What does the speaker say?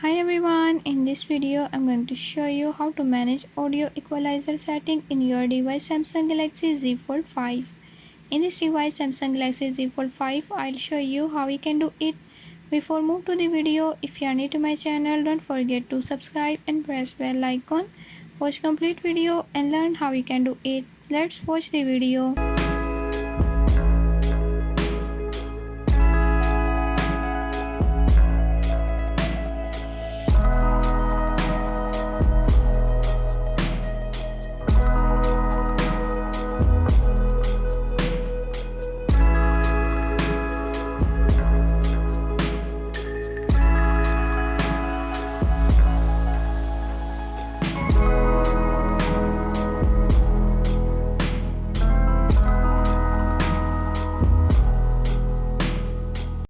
Hi everyone, in this video I'm going to show you how to manage audio equalizer setting in your device Samsung Galaxy Z Fold 5. In this device Samsung Galaxy Z Fold 5, I'll show you how you can do it. Before move to the video, if you are new to my channel, don't forget to subscribe and press bell icon. Watch complete video and learn how you can do it. Let's watch the video.